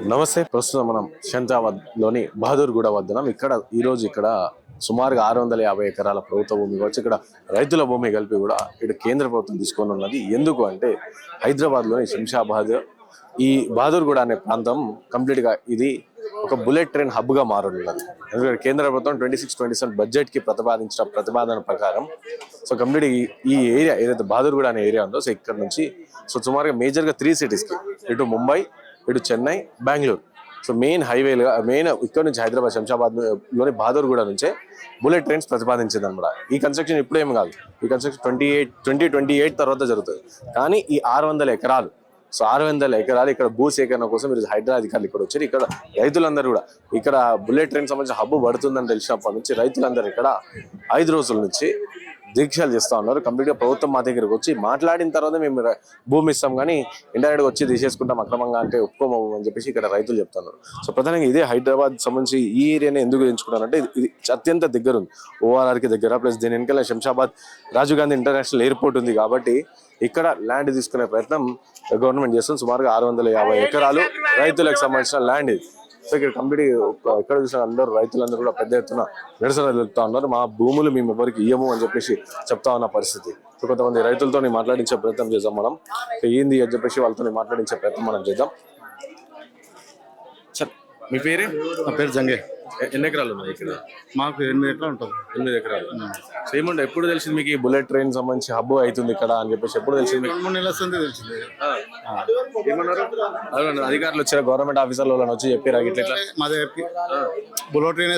నమస్తే. ప్రస్తుతం మనం శంషాబాద్లోని బహదూర్గూడ వద్దనం. ఈరోజు ఇక్కడ సుమారుగా 650 ఎకరాల ప్రభుత్వ భూమి కావచ్చు, ఇక్కడ రైతుల భూమి కలిపి కూడా ఇటు కేంద్ర ప్రభుత్వం తీసుకొని ఉన్నది. ఎందుకు అంటే హైదరాబాద్లోని శంషాబాద్ ఈ బహదూర్గూడ అనే ప్రాంతం కంప్లీట్గా ఇది ఒక బుల్లెట్ ట్రైన్ హబ్గా మారుతున్నది. ఎందుకంటే కేంద్ర ప్రభుత్వం 26-27 బడ్జెట్కి ప్రతిపాదించిన ప్రతిపాదన ప్రకారం కంప్లీట్ ఈ ఏరియా ఏదైతే బహదూర్గూడ అనే ఏరియా ఉందో ఇక్కడ నుంచి సుమారుగా మేజర్గా 3 సిటీస్కి, ఇటు ముంబై, ఇటు చెన్నై, బెంగళూరు, మెయిన్ హైవేలుగా ఇక్కడ నుంచి హైదరాబాద్ శంషాబాద్లోని బహదూర్గూడ నుంచే బుల్లెట్ ట్రైన్స్ ప్రతిపాదించింది అనమాట. ఈ కన్స్ట్రక్షన్ ఇప్పుడేం కాదు, ఈ కన్స్ట్రక్షన్ 2028 తర్వాత జరుగుతుంది. కానీ ఈ 600 ఎకరాలు 600 ఎకరాలు ఇక్కడ భూ సేకరణ కోసం ఈరోజు హైదరాబాద్ అధికారులు ఇక్కడ వచ్చారు. ఇక్కడ రైతులందరూ కూడా ఇక్కడ బుల్లెట్ ట్రైన్ సంబంధించిన హబ్బు పడుతుందని తెలిసినప్పటి నుంచి రైతులందరూ ఇక్కడ 5 రోజుల నుంచి దీక్షలు చేస్తూ ఉన్నారు. కంప్లీట్గా ప్రభుత్వం మా దగ్గరకు వచ్చి మాట్లాడిన తర్వాత మేము భూమి ఇస్తాం, కానీ ఇండైరెక్ట్గా వచ్చి తీసేసుకుంటాం అక్రమంగా అంటే ఒప్పుకోము అని చెప్పేసి ఇక్కడ రైతులు చెప్తున్నారు. ప్రధానంగా ఇదే హైదరాబాద్ సంబంధించి ఈ ఏరియాని ఎందుకు ఎంచుకున్నారంటే ఇది అత్యంత దగ్గర ఉంది, ఓఆర్ఆర్కి దగ్గర, ప్లస్ దీని వెనకాల శంషాబాద్ రాజీవ్ గాంధీ ఇంటర్నేషనల్ ఎయిర్పోర్ట్ ఉంది. కాబట్టి ఇక్కడ ల్యాండ్ తీసుకునే ప్రయత్నం గవర్నమెంట్ చేస్తుంది. సుమారుగా 650 ఎకరాలు రైతులకు సంబంధించిన ల్యాండ్ ఇది. ఇక్కడ కంప్లీట్ ఎక్కడ చూసిన అందరూ రైతులందరూ కూడా పెద్ద ఎత్తున నిరసన తెలుపుతా ఉన్నారు. మా భూములు మేము ఎవరికి ఇయ్యము అని చెప్పేసి చెప్తా ఉన్న పరిస్థితి. కొంతమంది రైతులతో మాట్లాడించే ప్రయత్నం చేద్దాం మనం. ఏంది అని చెప్పేసి వాళ్ళతో మాట్లాడించే ప్రయత్నం మనం చేద్దాం. సార్ మీ పేరే? నా పేరు జంగే. ఎన్ని ఎకరాలు ఉన్నాయి ఇక్కడ? మాకు 8 ఎకరాలు ఉంటుంది. 8 ఎకరాలు. ఏముండే ఎప్పుడు తెలిసింది మీకు ఈ బుల్లెట్ ట్రైన్ సంబంధించి హబ్బు అవుతుంది ఇక్కడ అని చెప్పేసి ఎప్పుడు తెలిసింది? 2-3 నెలల తెలిసింది. ఏమన్నారు అధికారులు వచ్చారు, గవర్నమెంట్ ఆఫీసర్లు వాళ్ళని వచ్చి చెప్పారు ఇట్లా మా దగ్గరికి బుల్లెట్ ట్రైన్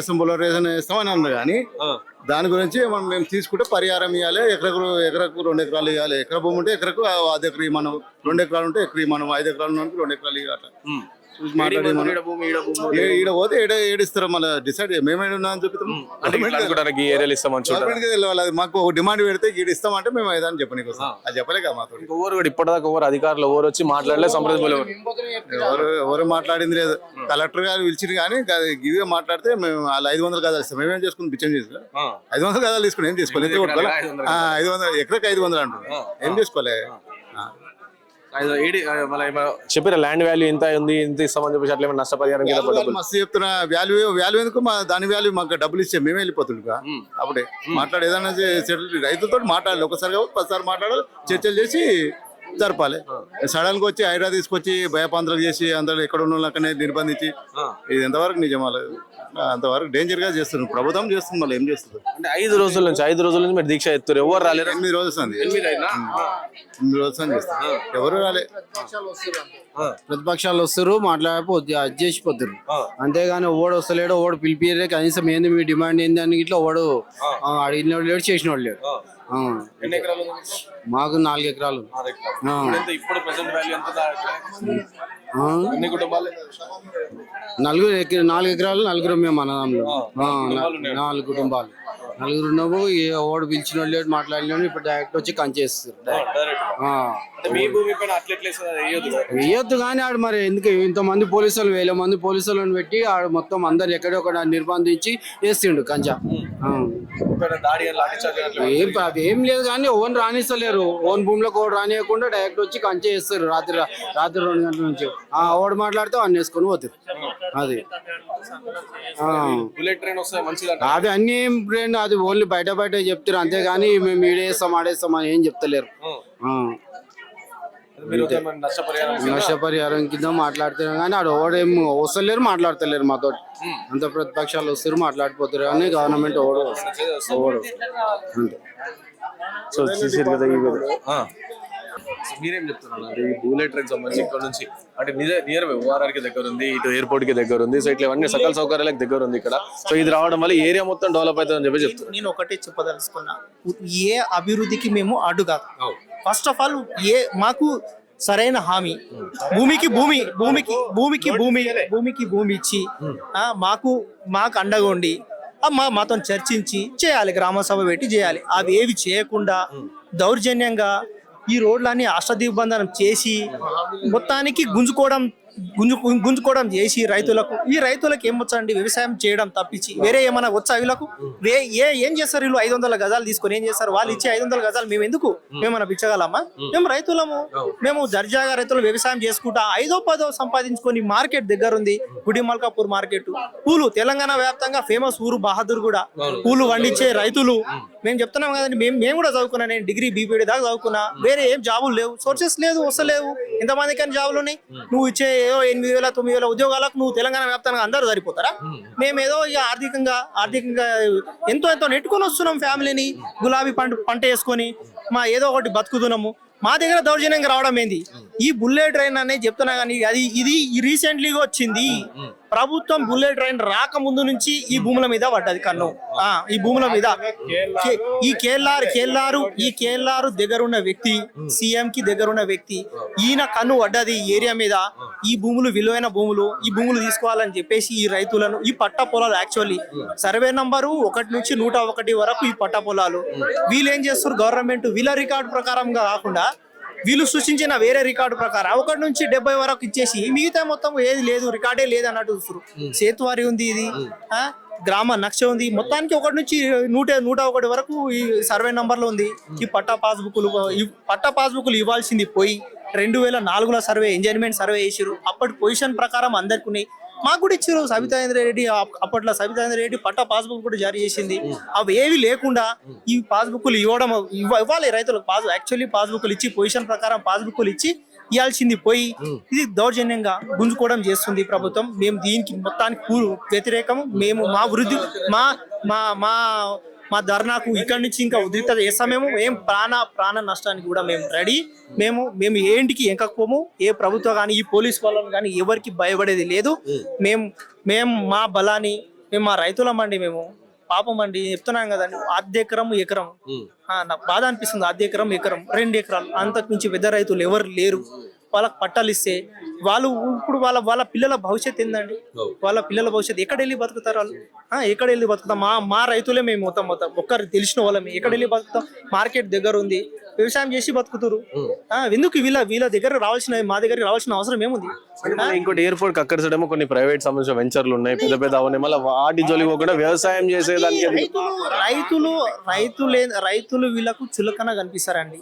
వేస్తాం అని అన్నారు. కానీ దాని గురించి మేము తీసుకుంటే పరిహారం ఇవ్వాలి. ఎకరకు 2 ఎకరాలు ఇవ్వాలి. ఎకర భూమి ఉంటే ఎకరకు 1 ఎకరం మనం, 2 ఎకరాలు ఉంటే ఎకరం మనం, 5 ఎకరాలు ఉన్నందుకు 2 ఎకరాలు ఇవ్వాలి. ఈడ పోతే ఏడిస్తారు, మళ్ళీ డిసైడ్ మేమేనా అని చెప్తాం. మాకు ఒక డిమాండ్ పెడితే ఈడ ఇస్తామంటే మేము ఏదని చెప్పని అది చెప్పలేక మాతో ఇప్పటిదాకా ఎవరు అధికారులు ఎవరు వచ్చి మాట్లాడలేదు, ఎవరు మాట్లాడింది లేదు. కలెక్టర్ గారు పిలిచింది కానీ ఇవే మాట్లాడితే మేము వాళ్ళు 500 గదాలు ఇస్తాం. మేమేం చేసుకుని బిచ్చం చేసుకో 500 గదాలు తీసుకుని ఏం చేసుకోలేదు. 500 ఎకరకు 500 అంటున్నాం, ఏం చేసుకోలే. చెప్పారు ల్యాండ్ వాల్యూ ఇంత ఉంది, ఇంత ఇస్తామని చెప్పేసి అట్లా నష్టపరిహారం మస్తు చెప్తున్నా. వాల్యూ ఎందుకు, దాని వాల్యూ మాకు డబ్బులు ఇచ్చే మేమే వెళ్ళిపోతుండగా. అప్పుడే మాట్లాడి ఏదైనా రైతులతో మాట్లాడాలి, ఒకసారి 10 మాట్లాడాలి, చర్చలు చేసి జరపాలి. సడన్ గా వచ్చి హైదరాబాద్ తీసుకొచ్చి భయపాంతరాలు చేసి అందరూ ఎక్కడ ఉన్న అక్కడనే నిర్బంధించి ఇది ఎంతవరకు నిజమాలి, అంతవరకు డేంజర్ గా చేస్తున్నారు. ప్రభుత్వం చేస్తుంది, మళ్ళీ ఏం చేస్తుంది అంటే 5 రోజుల నుంచి మీరు దీక్ష ఎత్తారు, ఎవరు రాలేదు. 8 రోజులు అండి, 8 రోజులు చేస్తారు, ఎవరు రాలే. ప్రతిపక్షాలు వస్తారు, మాట్లాడిపోతే అది చేసిపోతారు. అంతేగాని ఓడు వస్తలేడు, ఓడు పిలిపిరే కనీసం ఏంది మీ డిమాండ్ ఏంది అని ఇట్లా ఓడు అడిగిన వాడు లేడు, చేసిన వాడు లేడు. మాకు 4 ఎకరాలు. 4 ఎకరాలు, 4 మేము అన్నదమ్ములు, 4 కుటుంబాలు, 4 ఉన్నాము. ఓడు పిలిచిన వాళ్ళు లేడు, మాట్లాడిన ఇప్పుడు డైరెక్ట్ వచ్చి కంచేస్తారు. వేయొద్దు కానీ ఆడు మరి ఎందుకు ఇంతమంది పోలీసులు, 1000 మంది పోలీసులను పెట్టి ఆడు మొత్తం అందరు ఎక్కడొక్కడ నిర్బంధించి వేస్తుండు కంచా. ఏం లేదు కానీ ఓన్ రానిస్తలేరు, ఓన్ భూమిలోకి ఓడి రానియకుండా డైరెక్ట్ వచ్చి కంచె వేస్తారు. రాత్రి 2 గంటల నుంచి ఓడి మాట్లాడితే అన్ని వేసుకొని పోతారు. అది అది అన్ని ట్రైన్ అది ఓన్లీ బయట చెప్తారు, అంతేగాని మేము ఈడేస్తాం ఆడేస్తాం అని ఏం చెప్తలేరు. నష్టపరిహారం కింద మాట్లాడుతున్నారు కానీ ఆడు ఓడేం వస్తలేరు, మాట్లాడతలేరు మాతో. అంత ప్రతిపక్షాలు వస్తారు, మాట్లాడిపోతారు కానీ గవర్నమెంట్ ఓడు అంతే. మీరేం చెప్తున్నారు? ఈ బుల్లెట్ ట్రైన్ సంబంధించి ఇక్కడ నుంచి అంటే నియర్ ఓఆర్ఆర్ కి దగ్గర ఉంది, ఇటు ఎయిర్పోర్ట్ కి దగ్గర ఉంది, ఇట్లా ఇవన్నీ సకల సౌకర్యాలకు దగ్గర ఉంది ఇక్కడ. ఇది రావడం వల్ల ఏరియా మొత్తం డెవలప్ అవుతుందని చెప్పి చెప్తున్నారు. నేను ఒకటే చెప్పదలుచుకున్నా, ఏ అభివృద్ధికి మేము అడ్డుగా. ఫస్ట్ ఆఫ్ ఆల్ మాకు సరైన హామీ, భూమికి భూమి ఇచ్చి మాకు అండగా ఉండి మాతో చర్చించి చేయాలి, గ్రామ సభ పెట్టి చేయాలి. అవి ఏవి చేయకుండా దౌర్జన్యంగా ఈ రోడ్లన్నీ అష్టదిగ్బంధనం చేసి మొత్తానికి గుంజుకోవడం గుంజుకోవడం చేసి రైతులకు ఏం వచ్చండి వ్యవసాయం చేయడం తప్పించి వేరే ఏమైనా వచ్చా వీళ్ళకు ఏం చేస్తారు వీళ్ళు 500 గజాలు తీసుకొని ఏం చేస్తారు వాళ్ళు ఇచ్చే 500 గజాలు మేము ఎందుకు మేమన్నా పిచ్చగలమా మేము రైతులము మేము దర్జాగా రైతులు వ్యవసాయం చేసుకుంటా 5-10 సంపాదించుకొని మార్కెట్ దగ్గర ఉంది గుడి మల్కాపూర్ మార్కెట్ పూలు తెలంగాణ వ్యాప్తంగా ఫేమస్ ఊరు బహదూర్ కూడా పూలు పండించే రైతులు మేము చెప్తున్నాం కదండి మేము కూడా చదువుకున్నా నేను డిగ్రీ బీపీడీ దాకా చదువుకున్నా వేరే ఏం జాబులు లేవు సోర్సెస్ లేదు వస్తలేవు ఎంతమంది కానీ జాబులు ఉన్నాయి నువ్వు ఇచ్చే 8,000-9,000 ఉద్యోగాలకు నువ్వు తెలంగాణ వ్యాప్తంగా అందరూ సరిపోతారా మేమేదో ఇక ఆర్థికంగా ఎంతో నెట్టుకొని వస్తున్నాం ఫ్యామిలీని గులాబీ పంట వేసుకొని ఏదో ఒకటి బతుకుతున్నాము మా దగ్గర దౌర్జన్యంగా రావడం ఏంది ఈ బుల్లెట్ ట్రైన్ అనేది చెప్తున్నా కానీ ఇది రీసెంట్లీగా వచ్చింది ప్రభుత్వం బుల్లెట్ ట్రైన్ రాకముందు నుంచి ఈ భూముల మీద పడ్డది కన్ను ఈ భూముల మీద ఈ కేఎల్ఆర్ దగ్గర ఉన్న వ్యక్తి సీఎం కి దగ్గర ఉన్న వ్యక్తి ఈయన కన్ను పడ్డది ఈ ఏరియా మీద ఈ భూములు విలువైన భూములు ఈ భూములు తీసుకోవాలని చెప్పేసి ఈ రైతులను ఈ పట్ట పొలాలు యాక్చువల్లీ సర్వే నంబరు 1 నుంచి 101 వరకు ఈ పట్ట పొలాలు వీళ్ళు ఏం చేస్తారు గవర్నమెంట్ వీళ్ళ రికార్డు ప్రకారంగా కాకుండా వీళ్ళు సృష్టించిన వేరే రికార్డు ప్రకారం 1 నుంచి 70 వరకు ఇచ్చేసి మిగతా మొత్తం ఏది లేదు రికార్డే లేదు అన్నట్టు చూస్తారు సేతువారి ఉంది ఇది గ్రామ నక్ష ఉంది మొత్తానికి 1 నుంచి 101 వరకు ఈ సర్వే నంబర్లో ఉంది ఈ పట్టా పాస్బుక్లు ఇవ్వాల్సింది పోయి 2004లో సర్వే ఎంజాయ్మెంట్ సర్వే చేసారు అప్పటి పొజిషన్ ప్రకారం అందరికి ఉన్నాయి మాకు కూడా ఇచ్చారు సబితాయింద్ర రెడ్డి అప్పట్లో సబితాయింద్ర రెడ్డి పట్టా పాస్బుక్ కూడా జారీ చేసింది అవి ఏవి లేకుండా ఈ పాస్బుక్లు ఇవ్వాలి రైతులకు యాక్చువల్లీ పాస్బుక్లు ఇచ్చి పొజిషన్ ప్రకారం పాస్బుక్లు ఇచ్చి ఇవ్వాల్సింది పోయి ఇది దౌర్జన్యంగా గుంజుకోవడం చేస్తుంది ప్రభుత్వం మేము దీనికి మొత్తానికి వ్యతిరేకము మేము మా వృద్ధి మా ధర్నాకు ఇక్కడి నుంచి ఇంకా ఉద్రిక్తత చేస్తామేమో ఏం ప్రాణ నష్టానికి కూడా మేము రెడీ మేము ఏంటికి ఎంకపోము ఏ ప్రభుత్వం కానీ ఈ పోలీస్ వాళ్ళని కానీ ఎవరికి భయపడేది లేదు మేము మా బలాన్ని మేము మా రైతులమండి మేము పాపం అండి చెప్తున్నాం కదండి ఎకరం నాకు బాధ అనిపిస్తుంది 1 ఎకరం 2 ఎకరాలు అంతకు మించి పెద్ద రైతులు ఎవరు లేరు వాళ్ళకి పట్టాలు ఇస్తే వాళ్ళు ఇప్పుడు వాళ్ళ పిల్లల భవిష్యత్తు ఏందండి వాళ్ళ పిల్లల భవిష్యత్తు ఎక్కడ వెళ్ళి బతుకుతారు వాళ్ళు ఎక్కడ వెళ్ళి బతుకుతాం మా రైతులే మేము మొత్తం ఒక్కరు తెలిసిన వాళ్ళమే ఎక్కడ వెళ్ళి బతుకుతాం మార్కెట్ దగ్గర ఉంది వ్యవసాయం చేసి బతుకుతారు ఎందుకు వీళ్ళ దగ్గర మా దగ్గర రావాల్సిన అవసరం ఏముంది ఇంకోటి ఎయిర్పోర్ట్ అక్కడ కొన్ని ప్రైవేట్ సంబంధించిన వెంచర్లు ఉన్నాయి పెద్ద ఉన్నాయి మళ్ళీ వాటి జోలికి కూడా వ్యవసాయం చేసేదానికి రైతులు వీళ్ళకు చులకన కనిపిస్తారండి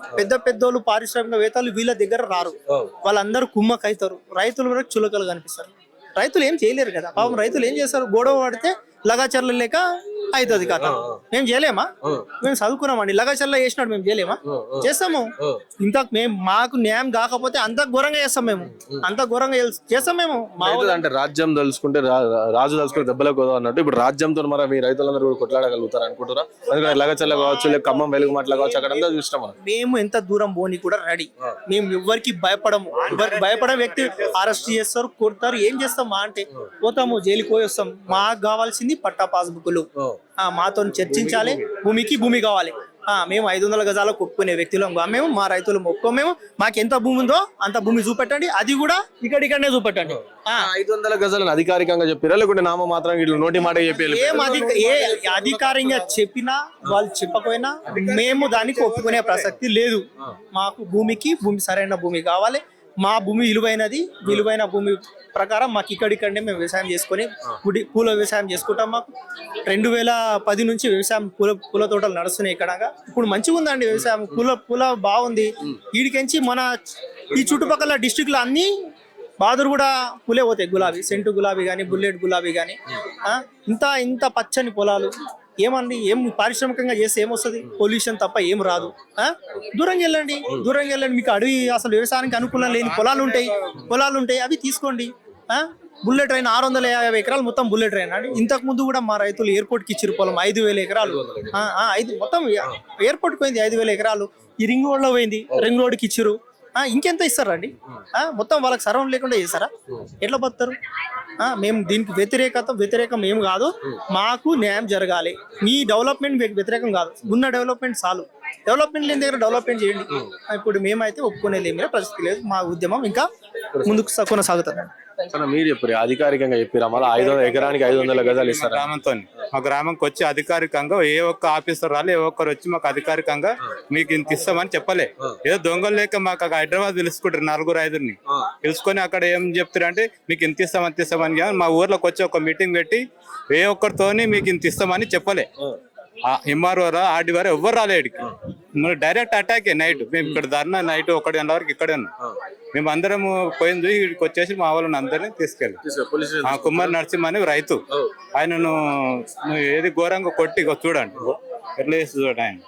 పెద్దోళ్ళు పారిశ్రామికవేత్తలు వీళ్ళ దగ్గర రారు వాళ్ళందరూ కుమ్మకైతారు రైతులు కూడా చులకలు కనిపిస్తారు రైతులు ఏం చేయలేరు కదా పాపం రైతులు ఏం చేస్తారు గొడవ పడితే లగాచర్ల లేక అవుతుంది కథ మేము చేయలేమా మేము చదువుకున్నామండి లగాచర్ల చేసినట్టు మేము చేయలేమా చేస్తాము ఇంకా మాకు న్యాయం కాకపోతే అంత ఘోరంగా చేస్తాం మేము చేస్తాం మేము అంటే రాజ్యం తలుచుకుంటే రాజు తలుచుకుంటే దెబ్బలకు అన్నట్టు ఇప్పుడు రాజ్యంతో మరి మీ రైతులందరూ కూడా కొట్లాడగలుగుతారు అనుకుంటారా అందుకని లగచర్ల కావచ్చు లేక ఖమ్మం వెలుగు మాటలు కావచ్చు అక్కడ చూసినాం మేము ఎంత దూరం పోని కూడా రెడీ మేము ఎవరికి భయపడే వ్యక్తి అరెస్ట్ చేస్తారు కొడతారు ఏం చేస్తాం అంటే పోతాము జైలుకి పోయి వస్తాం మాకు కావాల్సింది పట్టా పాస్బుక్లు మాతో చర్చించాలి భూమి కావాలి మేము 500 గజాలకు ఒప్పుకునే వ్యక్తులం మేము మా రైతులు ఒప్పుకోమేము మాకు ఎంత భూమి ఉందో అంత భూమి చూపెట్టండి అది కూడా ఇక్కడనే చూపెట్టండి 500 గజాలను అధికారికంగా చెప్పారా లేకుంటే నామ మాత్రం ఇట్లా నోటి మాట చెప్పి ఏ అధికారికంగా చెప్పినా వాళ్ళు చెప్పకపోయినా మేము దానికి ఒప్పుకునే ప్రసక్తి లేదు మాకు భూమి సరైన భూమి కావాలి మా భూమి విలువైన భూమి ప్రకారం మాకు ఇక్కడిక్కడనే మేము వ్యవసాయం చేసుకొని పూల వ్యవసాయం చేసుకుంటాం మాకు 2010 నుంచి వ్యవసాయం పూల తోటలు నడుస్తున్నాయి ఇక్కడ ఇప్పుడు మంచిగా ఉందండి వ్యవసాయం పూల బాగుంది వీడికించి ఈ చుట్టుపక్కల డిస్ట్రిక్ట్ లో అన్ని బహదూర్ కూడా పూలే పోతాయి గులాబీ సెంటు గులాబీ కానీ బుల్లెట్ గులాబీ కానీ ఇంత పచ్చని పొలాలు ఏం పారిశ్రామికంగా చేస్తే ఏమొస్తుంది పొల్యూషన్ తప్ప ఏం రాదు దూరంగా వెళ్ళండి మీకు అడవి అసలు వ్యవసాయానికి అనుకూలం లేని పొలాలు ఉంటాయి అవి తీసుకోండి బుల్లెట్ ట్రైన్ 650 ఎకరాలు మొత్తం బుల్లెట్ ట్రైన్ అండి ఇంతకు ముందు కూడా మా రైతులు ఎయిర్పోర్ట్ కి ఇచ్చారు పొలం 5,000 ఎకరాలు మొత్తం ఎయిర్పోర్ట్ పోయింది 5,000 ఎకరాలు ఈ రింగ్ రోడ్ లో పోయింది రింగ్ రోడ్ కి ఇచ్చారు ఇంకెంత ఇస్తారండి మొత్తం వాళ్ళకి సర్వం లేకుండా చేస్తారా ఎట్లా బతారు మేము దీనికి వ్యతిరేకం ఏం కాదు మాకు న్యాయం జరగాలి మీ డెవలప్మెంట్ వ్యతిరేకం కాదు ఉన్న డెవలప్మెంట్ చాలు డెవలప్మెంట్ లేని దగ్గర డెవలప్మెంట్ చేయండి ఇప్పుడు మేమైతే ఒప్పుకునేది ఏమైనా పరిస్థితి లేదు మా ఉద్యమం ఇంకా ముందుకు కొనసాగుతుంది సరే మీరు చెప్పారు అధికారికంగా చెప్పారా మళ్ళీ 500 ఎకరానికి 500 గజాలు ఇస్తారా? గ్రామంతో మా గ్రామంకి వచ్చి అధికారికంగా ఏ ఒక్క ఆఫీసర్ రాలే, ఏ ఒక్కరు వచ్చి మాకు అధికారికంగా మీకు ఇంత ఇస్తామని చెప్పలే. ఏదో దొంగలు లేక మాకు హైదరాబాద్ పిలుచుకుంటారు 4-5 పిలుచుకొని అక్కడ ఏం చెప్తారంటే మీకు ఇంత ఇస్తామని మా ఊర్లోకి వచ్చి ఒక మీటింగ్ పెట్టి ఏ ఒక్కరితోని మీకు ఇంత ఇస్తామని చెప్పలే. ఎంఆర్ఓ ఆర్డీఓ ఎవ్వరు రాలేడికి, డైరెక్ట్ అటాకే నైట్. మేము ఇక్కడ ధర్నా నైట్ 1 గంటల వరకు ఇక్కడే ఉన్నాం. మేము అందరం పోయింది ఇక్కడికి వచ్చేసి మా వాళ్ళని అందరినీ తీసుకెళ్ళి కుమార్ నరసింహ అని రైతు, ఆయనను ఏది ఘోరంగా కొట్టి చూడండి ఎట్లా చేసి చూడండి. ఆయన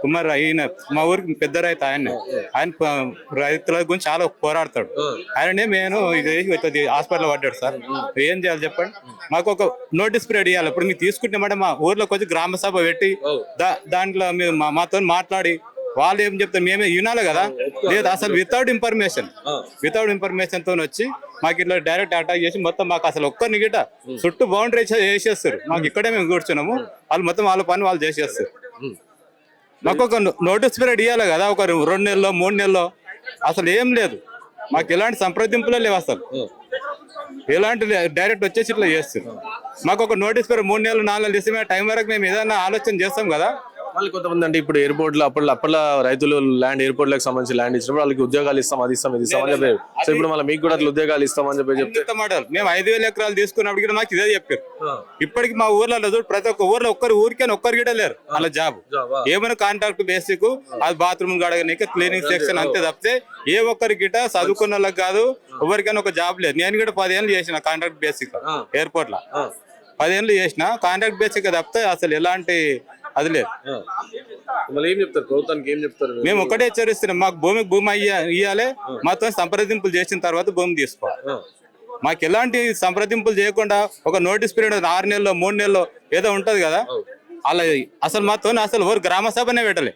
కుమార్ ఈయన మా ఊరికి పెద్ద రైతు, ఆయన రైతుల గురించి చాలా పోరాడతాడు. ఆయననే నేను ఇది హాస్పిటల్ పడ్డాడు సార్. ఏం చేయాలి చెప్పండి, మాకు ఒక నోటీస్ పీరియడ్ ఇవ్వాలి. ఇప్పుడు మీరు తీసుకుంటే మేడం మా ఊర్లోకి వచ్చి గ్రామ సభ పెట్టి దాంట్లో మీరు మాతో మాట్లాడి వాళ్ళు ఏం చెప్తారు మేమే వినాలి కదా. లేదు అసలు వితౌట్ ఇన్ఫర్మేషన్ తో వచ్చి మాకు ఇట్లా డైరెక్ట్ అటాక్ చేసి మొత్తం మాకు అసలు ఒక్కరిని గిట చుట్టూ బౌండరీ వేసేస్తారు. మాకు ఇక్కడే మేము కూర్చున్నాము, వాళ్ళు మొత్తం వాళ్ళ పని వాళ్ళు చేసేస్తారు. మాకు ఒక నోటీస్ పీరియడ్ ఇవ్వాలి కదా, ఒక 2 నెలల్లో 3 నెలల్లో. అసలు ఏం లేదు, మాకు ఎలాంటి సంప్రదింపులే లేవు అసలు. ఎలాంటి డైరెక్ట్ వచ్చేసి ఇట్లా చేస్తారు. మాకు ఒక నోటీస్ పీరియడ్ 3 నెలలు 4 నెలలు ఇస్తే టైం వరకు మేము ఏదైనా ఆలోచన చేస్తాం కదా. వాళ్ళు కొంతమంది అంటే ఇప్పుడు ఎయిర్పోర్ట్ లో అప్పట్లో రైతులు ల్యాండ్ ఎయిర్పోర్ట్ లకు సంబంధించి ల్యాండ్ ఇచ్చినప్పుడు వాళ్ళకి ఉద్యోగాలు ఇస్తాం, అది ఇస్తాం, ఇది ఇస్తాం అని చెప్పారు. సో ఇప్పుడు మళ్ళీ మీకు కూడా అట్లా ఉద్యోగాలు ఇస్తామని చెప్తే మాటలు మేము 5,000 ఎకరాలు తీసుకున్నప్పుడు కూడా మాకు ఇదే చెప్పారు. ఇప్పటికి మా ఊర్లలో ప్రతి ఒక్క ఊర్లో ఒక్కరు గిట లేరు అలా జాబ్. ఏమైనా కాంట్రాక్ట్ బేసిక్, అది బాత్రూమ్ గడగనీకి క్లీనింగ్ సెక్షన్ అంతే తప్పితే ఏ ఒక్కరి గిట చదువుకున్న వాళ్ళకి కాదు ఎవరికైనా ఒక జాబ్ లేదు. నేను కూడా 10 ఏళ్ళు చేసిన కాంట్రాక్ట్ బేసిక్ ఎయిర్పోర్ట్ లో 10 ఏళ్ళు చేసిన కాంట్రాక్ట్ బేసిక్ తప్పితే అసలు ఎలాంటి అది లేదు. ఏం చెప్తారు ప్రభుత్వానికి, ఏం చెప్తారు? మేము ఒకటే హెచ్చరిస్తున్నాం, మాకు భూమి ఇయ్యాలి, మాతో సంప్రదింపులు చేసిన తర్వాత భూమి తీసుకోవాలి. మాకు ఎలాంటి సంప్రదింపులు చేయకుండా ఒక నోటీస్ పీరియడ్ 6 నెలల్లో 3 నెలల్లో ఏదో ఉంటది కదా, అలా అసలు మాతో అసలు గ్రామ సభనే పెట్టలే.